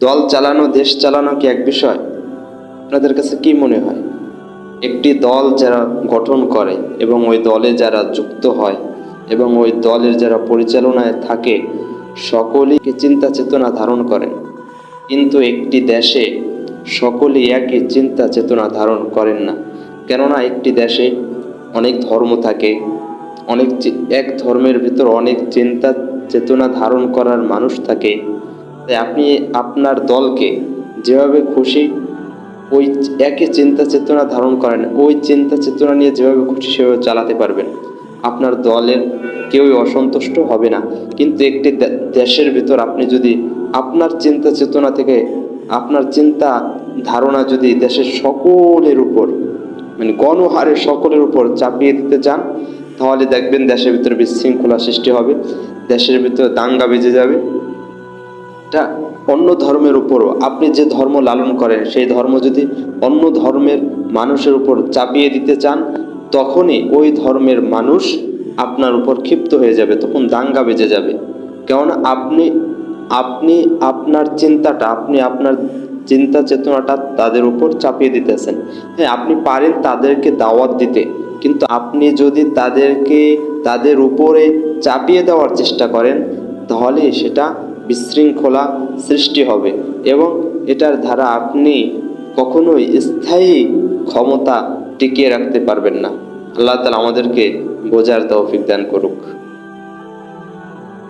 দল চালানো, দেশ চালানো কি এক বিষয়? আপনাদের কাছে কি মনে হয়? একটি দল যারা গঠন করে এবং ওই দলে যারা যুক্ত হয় এবং ওই দলের যারা পরিচালনায় থাকে, সকলেই চিন্তা চেতনা ধারণ করেন। কিন্তু একটি দেশে সকলেই একই চিন্তা চেতনা ধারণ করেন না। কেননা একটি দেশে অনেক ধর্ম থাকে, এক ধর্মের ভিতর অনেক চিন্তা চেতনা ধারণ করার মানুষ থাকে। তাই আপনি আপনার দলকে যেভাবে খুশি ওই একই চিন্তা চেতনা ধারণ করেন, ওই চিন্তা চেতনা নিয়ে যেভাবে খুশি সেভাবে চালাতে পারবেন। আপনার দলের কেউই অসন্তুষ্ট হবে না। কিন্তু একটি দেশের ভিতর আপনি যদি আপনার চিন্তা চেতনা থেকে আপনার চিন্তা ধারণা যদি দেশের সকলের উপর, মানে গণহারে সকলের উপর চাপিয়ে দিতে চান, তাহলে দেখবেন দেশের ভিতরে বিশৃঙ্খলা সৃষ্টি হবে, দেশের ভিতরে দাঙ্গা বেজে যাবে। এটা অন্য ধর্মের উপরও, আপনি যে ধর্ম লালন করেন সেই ধর্ম যদি অন্য ধর্মের মানুষের উপর চাপিয়ে দিতে চান, তখনই ওই ধর্মের মানুষ আপনার উপর ক্ষিপ্ত হয়ে যাবে, তখন দাঙ্গা বেজে যাবে। কেননা আপনি আপনি আপনার চিন্তাটা, আপনি আপনার চিন্তা চেতনাটা তাদের উপর চাপিয়ে দিতেছেন। হ্যাঁ, আপনি পারেন তাদেরকে দাওয়াত দিতে, কিন্তু আপনি যদি তাদের উপরে চাপিয়ে দেওয়ার চেষ্টা করেন, তাহলে সেটা বিশৃঙ্খলা সৃষ্টি হবে এবং এটার দ্বারা আপনি কখনোই স্থায়ী ক্ষমতা টিকিয়ে রাখতে পারবেন না। আল্লাহ তাআলা আমাদেরকে বোঝার তৌফিক দান করুক।